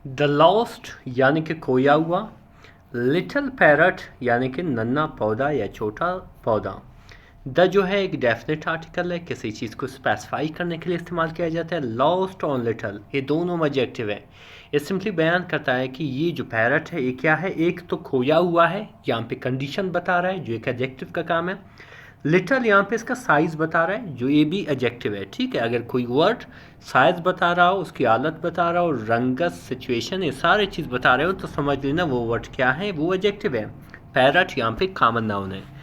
The lost यानी कि खोया हुआ, लिटिल पैरट यानी कि नन्हा पौधा या छोटा पौधा। द जो है एक डेफिनेट आर्टिकल है, किसी चीज़ को स्पेसिफाई करने के लिए इस्तेमाल किया जाता है। लॉस्ट और लिटिल ये दोनों एडजेक्टिव है। ये सिंपली बयान करता है कि ये जो पैरट है ये क्या है, एक तो खोया हुआ है, यहाँ पे कंडीशन बता रहा है जो एक एडजेक्टिव का काम है। लिटिल यहाँ पे इसका साइज़ बता रहा है जो ये भी एडजेक्टिव है। ठीक है, अगर कोई वर्ड साइज़ बता रहा हो, उसकी हालत बता रहा हो, रंगत, सिचुएशन, ये सारे चीज़ बता रहे हो तो समझ लेना वो वर्ड क्या है, वो एडजेक्टिव है। पैरट यहाँ पे कॉमन नाउन है।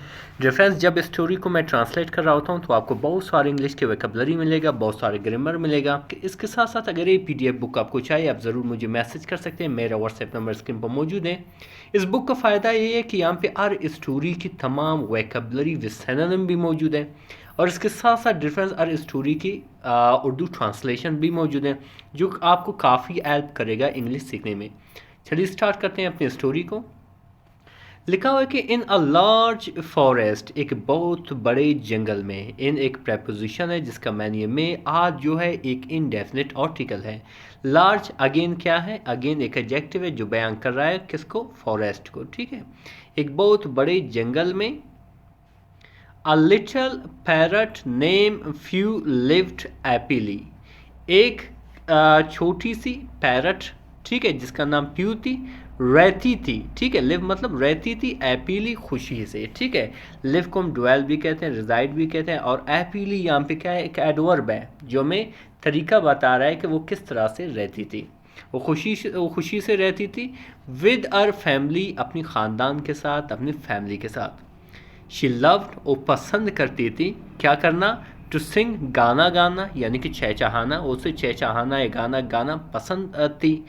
रेफरेंस जब स्टोरी को मैं ट्रांसलेट कर रहा होता हूँ तो आपको बहुत सारे इंग्लिश के वोकैबुलरी मिलेगा, बहुत सारे ग्रामर मिलेगा। इसके साथ साथ अगर ये पीडीएफ बुक आपको चाहिए आप ज़रूर मुझे मैसेज कर सकते हैं, मेरा व्हाट्सएप नंबर स्क्रीन पर मौजूद है। इस बुक का फ़ायदा ये है कि यहाँ पे हर स्टोरी की तमाम वोकैबुलरी विद सिनोनिम भी मौजूद है, और इसके साथ साथ डिफरेंस हर स्टोरी की उर्दू ट्रांसलेशन भी मौजूद है जो आपको काफ़ी हेल्प करेगा इंग्लिश सीखने में। चलिए स्टार्ट करते हैं अपनी स्टोरी को। लिखा हुआ है कि इन अ लार्ज फॉरेस्ट, एक बहुत बड़े जंगल में। इन एक प्रपोजिशन है जिसका मैंने में आज जो है एक इनडेफिनिट आर्टिकल है। लार्ज अगेन क्या है, अगेन एक एडजेक्टिव है जो बयान कर रहा है किसको, फॉरेस्ट को। ठीक है, एक बहुत बड़े जंगल में। A little parrot name few lived happily, एक छोटी सी पैरट, ठीक है, जिसका नाम प्यू थी, रहती थी। ठीक है, लिव मतलब रहती थी, हैप्पीली खुशी से। ठीक है, लिव को हम ड्वेल भी कहते हैं, रिजाइड भी कहते हैं, और हैप्पीली यहाँ पे क्या है, एक एडवर्ब है जो हमें तरीका बता रहा है कि वो किस तरह से रहती थी। वो खुशी से रहती थी। विद आवर फैमिली, अपनी ख़ानदान के साथ, अपनी फैमिली के साथ। शी लव्ड, वो पसंद करती थी क्या करना, टू सिंग, गाना गाना, यानी कि चहचहाना, उसे चहचहाना या गाना गाना पसंद थी।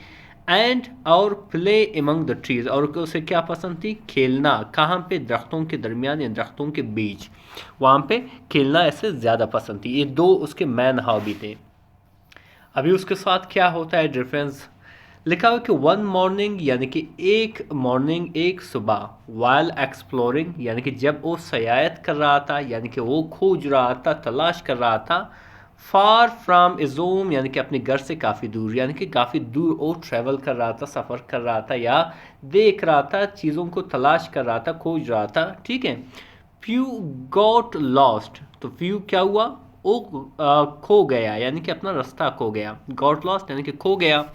एंड और प्ले एमंग द ट्रीज, और उसे क्या पसंद थी, खेलना। कहाँ पे, दरख्तों के दरमियान या दरख्तों के बीच, वहाँ पे खेलना ऐसे ज़्यादा पसंद थी। ये दो उसके मैन हॉबी थे। अभी उसके साथ क्या होता है डिफरेंस, लिखा हुआ कि वन मॉर्निंग यानी कि एक मॉर्निंग, एक सुबह, वाइल एक्सप्लोरिंग यानी कि जब वो सयाहत कर रहा था, यानी कि वो खोज रहा था, तलाश कर रहा था। फार फ्राम इज होम यानी कि अपने घर से काफ़ी दूर, यानी कि काफ़ी दूर वो ट्रैवल कर रहा था, सफ़र कर रहा था, या देख रहा था, चीज़ों को तलाश कर रहा था, खोज रहा था। ठीक है, फ्यू गॉट लॉस्ट, तो फ्यू क्या हुआ, वो खो गया, यानी कि अपना रास्ता खो गया। गॉट लॉस्ट यानी कि खो गया।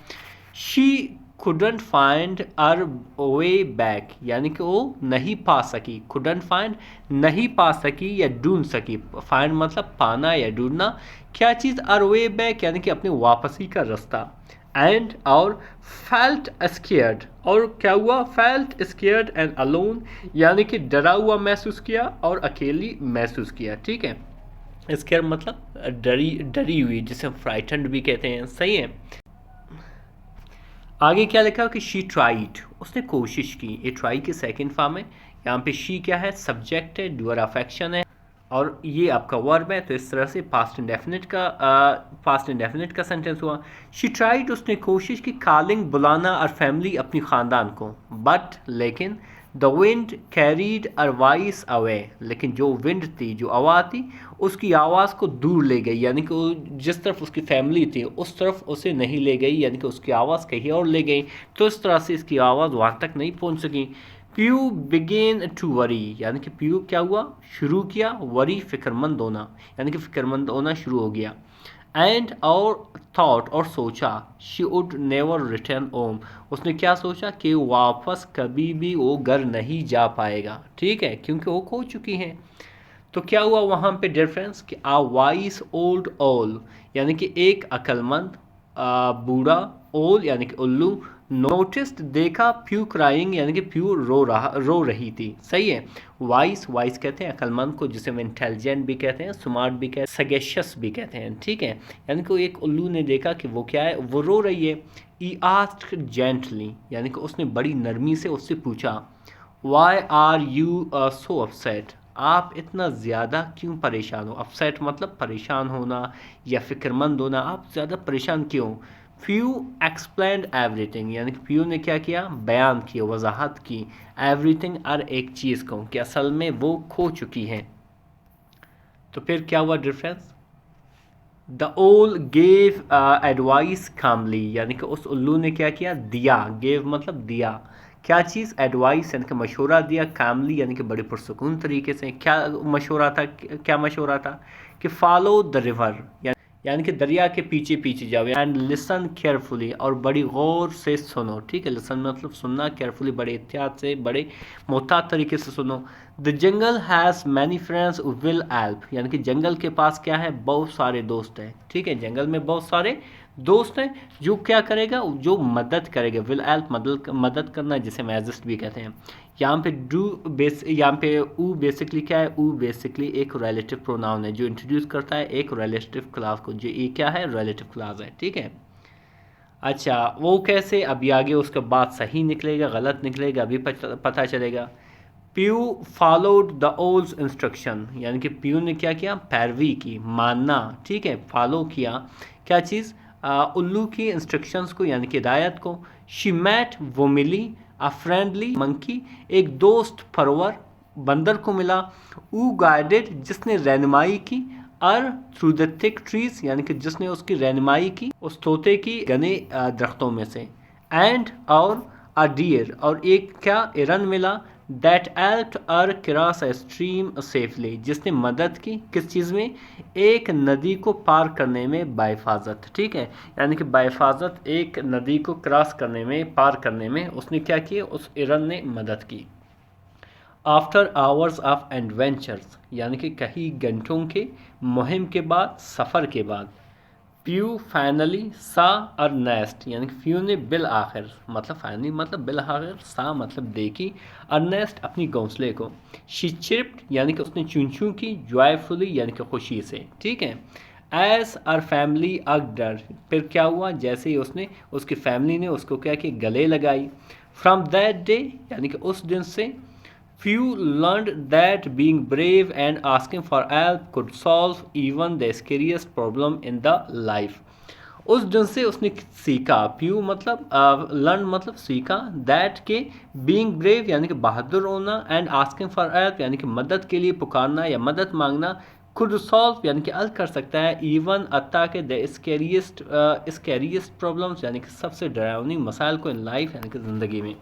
She couldn't find her way back, यानी कि वो नहीं पा सकी। couldn't find नहीं पा सकी या ढूंढ सकी। find मतलब पाना या ढूंढना। क्या चीज़, her way back यानी कि अपनी वापसी का रास्ता। and और felt scared, और क्या हुआ, felt scared and alone यानी कि डरा हुआ महसूस किया और अकेली महसूस किया। ठीक है, स्केयर मतलब डरी डरी हुई, जिसे हम फ्राइटेंड भी कहते हैं। सही है। आगे क्या लिखा कि शी ट्राइड, उसने कोशिश की। ये ट्राई की सेकंड फॉर्म है। यहाँ पे शी क्या है, सब्जेक्ट है, डूअर अफेक्शन है, और ये आपका वर्ब है। तो इस तरह से पास्ट इंडेफिनिट का सेंटेंस हुआ। शी ट्राइड, उसने कोशिश की, कॉलिंग, बुलाना, और फैमिली, अपनी ख़ानदान को। बट लेकिन, the wind carried her voice away, लेकिन जो विंड थी, जो आवाज़ थी, उसकी आवाज़ को दूर ले गई, यानी कि जिस तरफ उसकी फैमिली थी उस तरफ उसे नहीं ले गई, यानी कि उसकी आवाज़ कहीं और ले गई। तो इस तरह से इसकी आवाज़ वहाँ तक नहीं पहुँच सकी। प्यू बिगेन टू वरी, यानी कि प्यू क्या हुआ, शुरू किया, वरी फिक्रमंद होना, यानी कि फिक्रमंद होना शुरू हो गया। एंड और थॉट, और सोचा, she would never return home, उसने क्या सोचा कि वापस कभी भी वो घर नहीं जा पाएगा। ठीक है, क्योंकि वो खो चुकी हैं। तो क्या हुआ वहाँ पे डिफरेंस कि आ वाइस ओल्ड ओल, यानी कि एक अक्लमंद बूढ़ा, ओल यानी कि उल्लू, नोटिस्ड देखा, प्यू क्राइंग यानी कि प्यू रो रही थी। सही है। वाइस, वाइस कहते हैं अक्लमंद को, जिसे हम इंटेलिजेंट भी कहते हैं, स्मार्ट भी कहते हैं, सगेशियस भी कहते हैं। ठीक है, यानी कि एक उल्लू ने देखा कि वो क्या है, वो रो रही है। ई आस्क्ड जेंटली, यानी कि उसने बड़ी नरमी से उससे पूछा, why are you so upset, आप इतना ज़्यादा क्यों परेशान हो। अपसेट मतलब परेशान होना या फिक्रमंद होना, आप ज़्यादा परेशान क्यों। फ्यू एक्सप्लेंड एवरीथिंग, यानी कि फ्यू ने क्या किया, बयान किया, वजाहत की, एवरीथिंग हर एक चीज़ को, कि असल में वो खो चुकी हैं। तो फिर क्या हुआ difference, the owl gave advice calmly, यानी कि उस उल्लू ने क्या किया, दिया, गेव मतलब दिया, क्या चीज़, एडवाइस यानी कि मशवरा दिया, कामली यानी कि बड़े पुरसकून तरीके से। क्या मशवरा था, क्या मशवरा था कि फॉलो द रिवर, यानी कि दरिया के पीछे पीछे जाओ, एंड लिसन केयरफुली, और बड़ी गौर से सुनो, ठीक है, लिसन मतलब सुनना, केयरफुली बड़े एहतियात से, बड़े मोहतात तरीके से सुनो। The jungle has many friends will help, यानी कि जंगल के पास क्या है, बहुत सारे दोस्त हैं, ठीक है, जंगल में बहुत सारे दोस्त हैं जो क्या करेगा, जो मदद करेगा, विल हेल्प मदद करना, जिसे हम एग्जिस्ट भी कहते हैं। यहाँ पे डू बेस, यहाँ पे ऊ बेसिकली क्या है, ऊ बेसिकली एक रिलेटिव प्रोनाउन है जो इंट्रोड्यूस करता है एक रिलेटिव क्लास को, जो ये क्या है, रिलेटिव क्लास है, ठीक है। अच्छा, वो कैसे, अभी आगे उसके बाद सही निकलेगा गलत निकलेगा अभी पता चलेगा। प्यू फॉलोड द ओल्स इंस्ट्रक्शन, यानी कि प्यू ने क्या किया, पैरवी की, मानना, ठीक है, फॉलो किया, क्या चीज़, उल्लू की इंस्ट्रक्शंस को, यानी कि हिदायत को। शी मैट, वो मिली, अ फ्रेंडली मंकी, एक दोस्त परवर बंदर को मिला। ऊ गाइडेड, जिसने रहनुमाई की। अर थ्रू द थिक ट्रीज, यानी कि जिसने उसकी रहनुमाई की उस तोते की घने दरख्तों में से। एंड, और अ डियर, और एक क्या, इरन मिला। That helped her cross a stream safely, जिसने मदद की किस चीज़ में, एक नदी को पार करने में बाहिफाजत, ठीक है, यानी कि बाहिफाजत एक नदी को क्रॉस करने में, पार करने में उसने क्या किया, उस इरन ने मदद की। आफ्टर आवर्स ऑफ एडवेंचर्स, यानी कि कई घंटों के मुहिम के बाद, सफ़र के बाद। प्यू फाइनली सा और नेस्ट, यानी कि फ्यू ने बिल आखिर, मतलब फाइनली मतलब बिल आखिर, सा मतलब देखी, और नेस्ट अपनी घोंसले को। शी चिप्ड, यानी कि उसने चूं चूं की, जॉयफुली यानी कि खुशी से, ठीक है। एज आर फैमिली अगडर, फिर क्या हुआ, जैसे ही उसने, उसकी फैमिली ने उसको क्या कि गले लगाई। फ्रॉम दैट डे, यानी कि उस दिन से, few learned that being brave and asking for help could solve even the scariest problem in the life. उस दिन से उसने सीखा, फ्यू मतलब लर्न मतलब सीखा, दैट के बीइंग ब्रेव यानी कि बहादुर होना, एंड आस्किंग फॉर हेल्प यानी कि मदद के लिए पुकारना या मदद मांगना, खुद सॉल्व यानी कि हल कर सकता है, इवन अत्ता के द स्कैरियस्ट प्रॉब्लम्स यानी कि सबसे डरावनी मसाइल को इन लाइफ यानी कि ज़िंदगी में।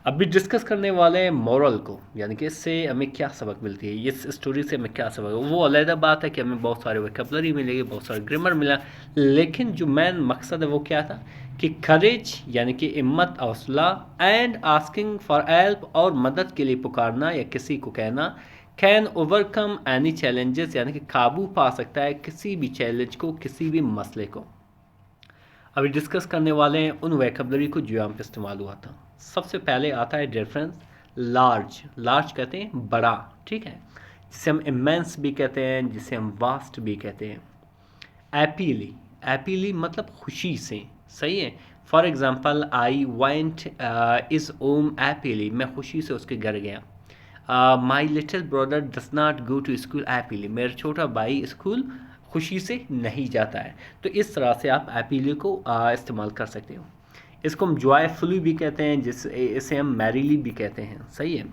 अभी डिस्कस करने वाले हैं मॉरल को, यानी कि इससे हमें क्या सबक मिलती है, इस स्टोरी से हमें क्या सबक है। वो अलग बात है कि हमें बहुत सारे वोकैबुलरी मिलेगी, बहुत सारे ग्रामर मिला, लेकिन जो मेन मकसद है वो क्या था कि करेज यानी कि हिम्मत, हौसला, एंड आस्किंग फॉर हेल्प और मदद के लिए पुकारना या किसी को कहना, कैन ओवरकम एनी चैलेंजेस यानी कि काबू पा सकता है किसी भी चैलेंज को, किसी भी मसले को। अभी डिस्कस करने वाले हैं उन वोकैबुलरी को जो यहाँ पे इस्तेमाल हुआ था। सबसे पहले आता है डिफरेंस, लार्ज, लार्ज कहते हैं बड़ा, ठीक है, जिसे हम इमेंस भी कहते हैं, जिसे हम वास्ट भी कहते हैं। एपीली, एपीली मतलब खुशी से, सही है। For example, I went is home happily, मैं खुशी से उसके घर गया। My little brother does not go to school happily, मेरा छोटा भाई स्कूल खुशी से नहीं जाता है। तो इस तरह से आप एपीली को इस्तेमाल कर सकते हो। इसको हम जॉयफुली भी कहते हैं, इसे हम मैरीली भी कहते हैं, सही है।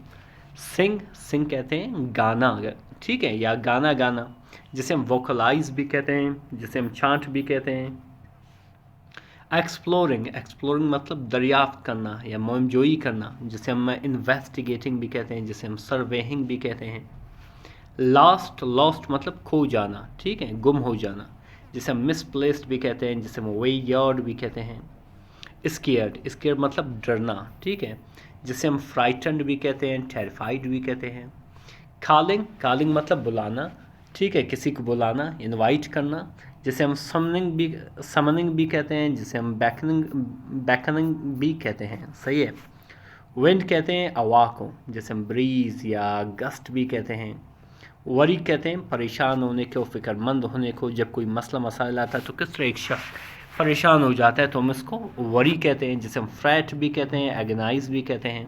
सिंग, सिंग कहते हैं गाना, ठीक है, या गाना गाना, जिसे हम वोकलाइज भी कहते हैं, जिसे हम चांट भी कहते हैं। एक्सप्लोरिंग, एक्सप्लोरिंग मतलब दरियाफ्त करना या मोमजोई करना, जिसे हम इन्वेस्टिगेटिंग भी कहते हैं, जिसे हम सर्वेइंग भी कहते हैं। लॉस्ट, लॉस्ट मतलब खो जाना, ठीक है, गुम हो जाना, जिसे हम मिसप्लेस्ड भी कहते हैं, जिसे हम वेयार्ड भी कहते हैं। स्केयर्ड, स्केयर्ड मतलब डरना, ठीक है, जिसे हम फ्राइटन्ड भी कहते हैं, टेरिफाइड भी कहते हैं। कॉलिंग, कॉलिंग मतलब बुलाना, ठीक है, किसी को बुलाना, इनवाइट करना, जिसे हम समनिंग भी कहते हैं, जिसे हम बैकनिंग भी कहते हैं, सही है। विंड कहते हैं हवा को, जैसे हम ब्रीज या गस्ट भी कहते हैं। वरी कहते हैं परेशान होने को, फ़िक्रमंद होने को, जब कोई मसला मसाइल आता है तो किस तरह एक शख्स परेशान हो जाता है तो हम इसको वरी कहते हैं, जिसे हम फ्रैट भी कहते हैं, एगनाइज भी कहते हैं।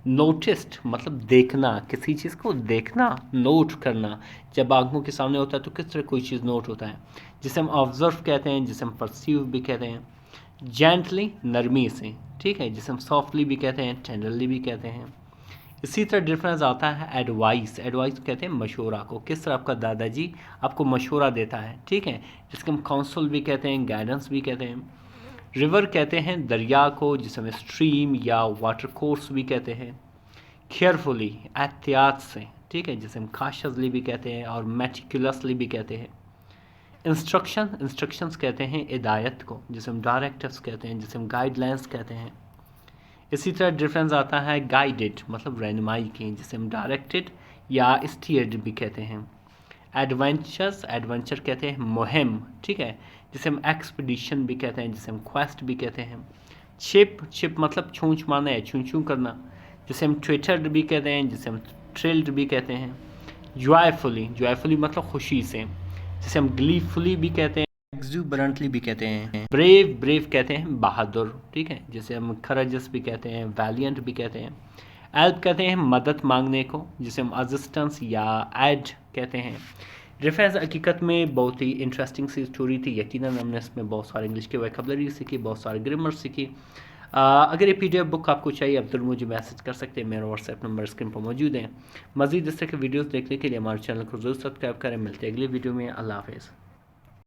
नोटिस्ड मतलब देखना, किसी चीज़ को देखना, नोट करना, जब आंखों के सामने होता है तो किस तरह कोई चीज़ नोट होता है, जिसे हम ऑब्जर्व कहते हैं, जिसे हम परसीव भी कहते हैं। जेंटली नरमी से, ठीक है, जिसे हम सॉफ्टली भी कहते हैं, टेंडरली भी कहते हैं। इसी तरह डिफरेंस आता है एडवाइस। एडवाइस कहते हैं मशवरा को, किस तरह आपका दादाजी आपको मशवरा देता है, ठीक है, जिसको हम काउंसल भी कहते हैं, गाइडेंस भी कहते हैं। रिवर कहते हैं दरिया को, जिसे हम स्ट्रीम या वाटर कोर्स भी कहते हैं। केयरफुली एहतियात से, ठीक है, जिसे हम काशजली भी कहते हैं और मेटिकुलसली भी कहते हैं। इंस्ट्रक्शंस कहते हैं हिदायत को, जिसे हम डायरेक्टिव्स कहते हैं, जिसे हम गाइडलाइंस कहते हैं। इसी तरह डिफरेंस आता है गाइडेड मतलब रहनुमाई की, जिसे हम डायरेक्टेड या स्टीयर्ड भी कहते हैं। एडवेंचर कहते हैं मुहिम, ठीक है, जिसे हम एक्सपीडिशन भी कहते हैं, जिसे हम क्वेस्ट भी कहते हैं। शिप मतलब छूंछ मारना है, छू छू करना, जिसे हम ट्विटर्ड भी कहते हैं, जिसे हम थ्रिल्ड भी कहते हैं। जॉयफुली मतलब खुशी से, जिसे हम ग्लीफुली भी कहते हैं, एक्सुबरेंटली भी कहते हैं। ब्रेव कहते हैं बहादुर, ठीक है, जिसे हम करेजस भी कहते हैं, वैलियंट भी कहते हैं। हेल्प कहते हैं मदद मांगने को, जिसे हम असिस्टेंस या एड कहते हैं। रेफरेंस हकीकत में बहुत ही इंटरेस्टिंग सी स्टोरी थी। यकीनन हमने इसमें बहुत सारे इंग्लिश के वोकैबुलरी सीखी, बहुत सारे ग्रामर सीखी। अगर ये PDF बुक आपको चाहिए अब ज़रूर मुझे मैसेज कर सकते हैं, मेरा व्हाट्सएप नंबर स्क्रीन पर मौजूद है। मज़ीद इस तरह के वीडियोस देखने के लिए हमारे चैनल को ज़रूर सब्सक्राइब करें। मिलते हैं अगली वीडियो में। अल्लाह हाफ़िज़।